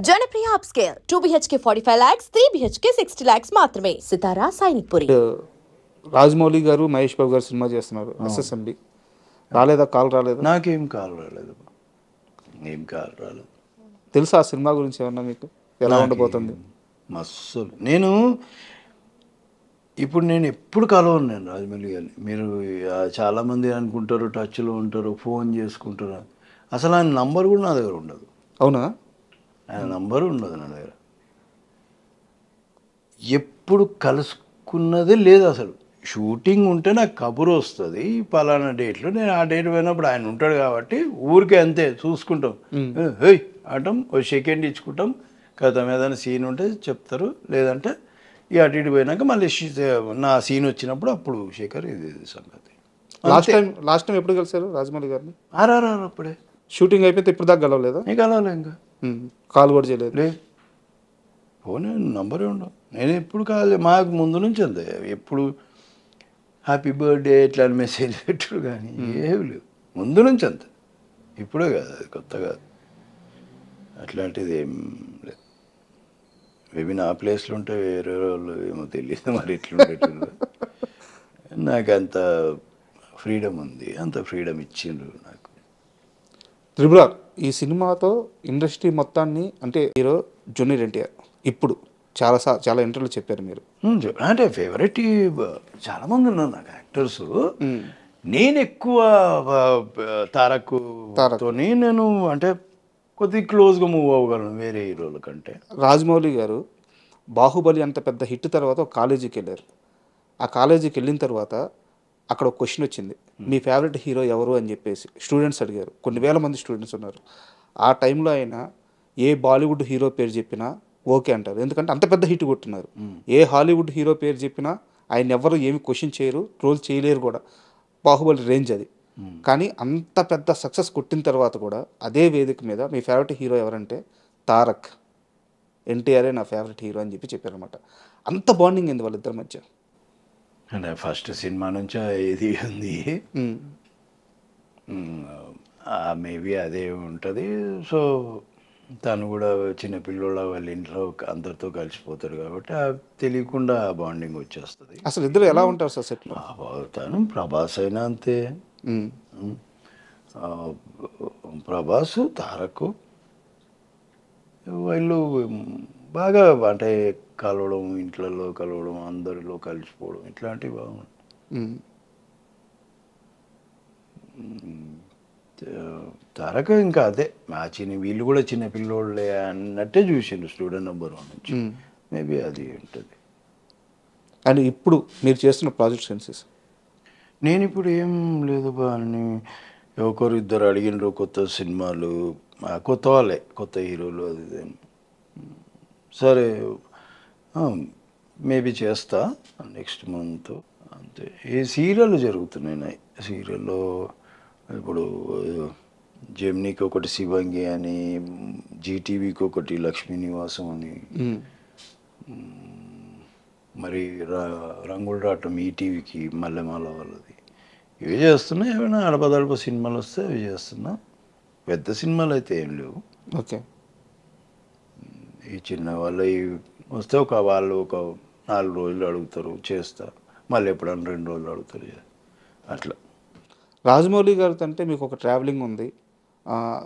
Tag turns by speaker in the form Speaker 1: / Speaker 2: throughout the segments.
Speaker 1: Janapriya upscale 2 BHK 45 lakhs, 3 BHK 60 lakhs మాత్రమే. సితారా సైనిక్పురి.
Speaker 2: రాజమౌళి గారు మహేష్ బాబు గారు సినిమా చేస్తున్నారు SSMB. రాలేదా? కాల్ రాలేదా?
Speaker 3: నాకేం కాల్ రాలేదు. ఏం కాల్ రాలేదు.
Speaker 2: తెలుసా ఆ సినిమా గురించి ఏమన్నా మీకు? ఎలా ఉండబోతుంది?
Speaker 3: మస్తు నేను ఎప్పుడు కలవను నేను రాజమౌళి గారిని. మీరు చాలామంది అనుకుంటారు టచ్లో ఉంటారు, ఫోన్ చేసుకుంటారు. అసలు ఆయన నంబర్ కూడా నా దగ్గర ఉండదు.
Speaker 2: అవునా?
Speaker 3: ఆయన నంబరు ఉండదు నా దగ్గర. ఎప్పుడు కలుసుకున్నదే లేదు అసలు. షూటింగ్ ఉంటే నాకు కబురు వస్తుంది, పలానా డేట్లో. నేను ఆ డేట్ పోయినప్పుడు ఆయన ఉంటాడు కాబట్టి ఊరికే అంతే చూసుకుంటాం. హేయ్ ఆటం ఓ సెకండ్ ఇచ్చుకుంటాం. కథ ఏదైనా సీన్ ఉంటే చెప్తారు, లేదంటే ఈ అటు ఇటు పోయినాక మళ్ళీ నా సీన్ వచ్చినప్పుడు అప్పుడు శేఖర్ ఇది సంగతి.
Speaker 2: లాస్ట్ టైం ఎప్పుడు కలిసారు రాజమౌళి గారిని?
Speaker 3: ఆర్ఆర్ఆర్ అప్పుడే.
Speaker 2: షూటింగ్ అయిపోతే ఇప్పుడు దాకా కలవలేదా?
Speaker 3: నేను కలవలే ఇంకా.
Speaker 2: కాల్ కూడా చేయలేదు?
Speaker 3: లేదు, ఫోన్ నంబరే ఉండవు. నేను ఎప్పుడు కాలే, మాకు ముందు నుంచి అంతే. ఎప్పుడు హ్యాపీ బర్త్డే ఇట్లా మెసేజ్ పెట్టారు కానీ ఏమి లేవు. ముందు నుంచి అంతే. ఇప్పుడే కాదు, అది కొత్త కాదు. అట్లాంటిది ఏం లేదు. మేబీ నా ప్లేస్లో ఉంటే వేరే వాళ్ళు ఏమో తెలియదు మరి ఎట్లుండేటప్పుడు. నాకు అంత ఫ్రీడమ్ ఉంది, అంత ఫ్రీడమ్ ఇచ్చిండ్రు నాకు.
Speaker 2: త్రిబుల్ ఆర్ ఈ సినిమాతో ఇండస్ట్రీ మొత్తాన్ని, అంటే హీరో జూనియర్ ఎన్టీఆర్ ఇప్పుడు చాలా ఇంటర్వ్యూలో చెప్పారు మీరు.
Speaker 3: అంటే ఫేవరెట్ చాలామంది ఉన్నారు నాకు యాక్టర్స్. నేను ఎక్కువ తారక్తోని నేను అంటే కొద్దిగా క్లోజ్గా మూవ్ అవ్వగలను వేరే హీరోల కంటే.
Speaker 2: రాజమౌళి గారు బాహుబలి అంత పెద్ద హిట్ తర్వాత ఒక కాలేజీకి వెళ్ళారు. ఆ కాలేజీకి వెళ్ళిన తర్వాత అక్కడ ఒక క్వశ్చన్ వచ్చింది, మీ ఫేవరెట్ హీరో ఎవరు అని చెప్పేసి స్టూడెంట్స్ అడిగారు. కొన్ని వేల మంది స్టూడెంట్స్ ఉన్నారు. ఆ టైంలో ఆయన ఏ బాలీవుడ్ హీరో పేరు చెప్పినా ఓకే అంటారు, ఎందుకంటే అంత పెద్ద హిట్ కొట్టున్నారు. ఏ హాలీవుడ్ హీరో పేరు చెప్పినా ఆయన ఎవరు ఏమి క్వశ్చన్ చేయరు, ట్రోల్ చేయలేరు కూడా. బాహుబలి రేంజ్ అది. కానీ అంత పెద్ద సక్సెస్ కొట్టిన తర్వాత కూడా అదే వేదిక మీద మీ ఫేవరెట్ హీరో ఎవరంటే తారక్, ఎన్టీఆర్ఏ నా ఫేవరెట్ హీరో అని చెప్పారనమాట. అంత బాండింగ్ ఏంది వాళ్ళిద్దరి మధ్య?
Speaker 3: అంటే ఫస్ట్ సినిమా నుంచి ఇది ఉంది, మేబీ అదే ఉంటుంది. సో తను కూడా చిన్నపిల్లోళ్ళ వాళ్ళ ఇంట్లో అందరితో కలిసిపోతాడు కాబట్టి తెలియకుండా బాండింగ్ వచ్చేస్తుంది.
Speaker 2: అసలు ఇద్దరు ఎలా ఉంటారు సార్ సెట్లో?
Speaker 3: తను ప్రభాస్ అయినా అంతే. ప్రభాస్ తారక్ వీళ్ళు బాగా అంటే కలవడం, ఇంట్లలో కలవడం, అందరిలో కలిసిపోవడం ఇట్లాంటివి బాగుంది. తారక ఇంకా అదే వీళ్ళు కూడా చిన్న పిల్లోళ్ళే అన్నట్టే చూసిండు స్టూడెంట్ నెంబర్ 1 నుంచి. మేబీ అది ఉంటుంది.
Speaker 2: అండ్ ఇప్పుడు మీరు చేస్తున్న ప్రాజెక్ట్ సెన్సెస్?
Speaker 3: నేను ఇప్పుడు ఏం లేదు అని ఒకరు ఇద్దరు అడిగినారు కొత్త సినిమాలు, కొత్త వాళ్ళే, కొత్త హీరోలు. అది సరే మేబీ చేస్తా నెక్స్ట్ మంత్ అంతే. ఏ సీరియల్ జరుగుతున్నాయి. సీరియల్లో ఇప్పుడు జెమినీకి ఒకటి శివంగి అని, జీటీవీకి ఒకటి లక్ష్మీ నివాసం అని, మరి రంగుల రాటం ఈటీవీకి మల్లెమాల వాళ్ళది. ఇవి చేస్తున్నా. ఏమైనా అడపదడప సినిమాలు వస్తే అవి చేస్తున్నా. పెద్ద సినిమాలు అయితే ఏం లేవు.
Speaker 2: ఓకే.
Speaker 3: ఈ చిన్న వాళ్ళు వస్తే వాళ్ళు ఒక 4 రోజులు అడుగుతారు, చేస్తా. మళ్ళీ ఎప్పుడన్నా 2 రోజులు అడుగుతారు, అట్లా.
Speaker 2: రాజమౌళి గారితో అంటే మీకు ఒక ట్రావెలింగ్ ఉంది.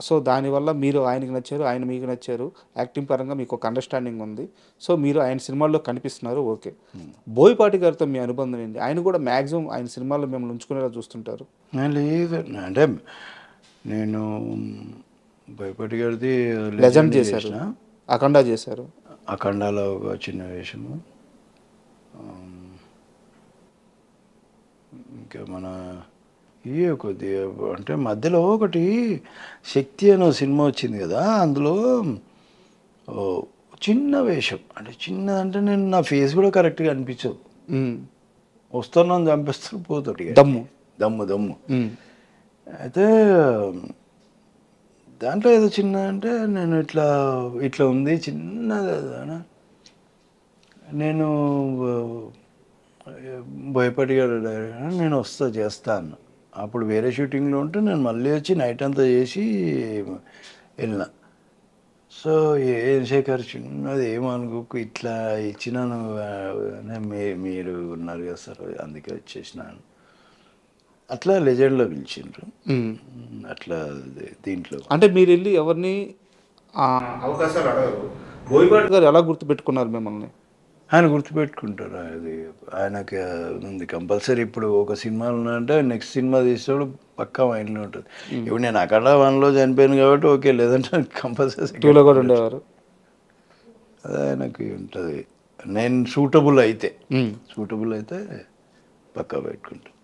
Speaker 2: సో దానివల్ల మీరు ఆయనకి నచ్చారు, ఆయన మీకు నచ్చారు. యాక్టింగ్ పరంగా మీకు ఒక అండర్స్టాండింగ్ ఉంది. సో మీరు ఆయన సినిమాల్లో కనిపిస్తున్నారు, ఓకే. బోయపాటి గారితో మీ అనుబంధం ఏంటి? ఆయన కూడా మ్యాక్సిమం ఆయన సినిమాల్లో మిమ్మల్ని ఉంచుకునేలా చూస్తుంటారు.
Speaker 3: లేదు అంటే నేను బోయపాటి గారిది
Speaker 2: లెజెండ్ చేశారు, అఖండ చేశారు.
Speaker 3: అఖండాలో ఒక చిన్న వేషము. ఇంకా మన కొద్దిగా అంటే మధ్యలో ఒకటి శక్తి అనే సినిమా వచ్చింది కదా, అందులో చిన్న వేషం. అంటే చిన్నదంటే నేను నా ఫేస్ కూడా కరెక్ట్గా అనిపించదు. వస్తున్నాను, చంపేస్తాను, పోతాడు. దమ్ము దమ్ము దమ్ము. అయితే దాంట్లో ఏదో చిన్న అంటే నేను ఇట్లా ఉంది చిన్నది. నేను భయపడిగాడు, నేను చేస్తాను. అప్పుడు వేరే షూటింగ్లో ఉంటే నేను మళ్ళీ వచ్చి నైట్ అంతా చేసి వెళ్ళిన. సో ఏం శేఖర్ అది ఏమనుకోకు ఇట్లా ఇచ్చినాను మీరు ఉన్నారు కదా సార్ అందుకే వచ్చేసినాను అట్లా లెజెండ్లో పిలిచిండ్రు. అట్లా దీంట్లో
Speaker 2: అంటే మీరు వెళ్ళి ఎవరిని అవకాశాలు అడగరు. బోయపాటి గారు ఎలా గుర్తుపెట్టుకున్నారు మిమ్మల్ని?
Speaker 3: ఆయన గుర్తుపెట్టుకుంటారు. అది ఆయనకి ఉంది కంపల్సరీ. ఇప్పుడు ఒక సినిమా ఉన్నాయంటే నెక్స్ట్ సినిమా తీసేవాడు పక్కా మైండ్లో ఉంటుంది. ఇప్పుడు నేను అక్కడ 1లో చనిపోయాను కాబట్టి ఓకే, లేదంటే కంపల్సరీ
Speaker 2: 2లో కూడా ఉండేవారు.
Speaker 3: అది ఆయనకి ఉంటుంది. నేను సూటబుల్ అయితే పక్కా పెట్టుకుంటాను.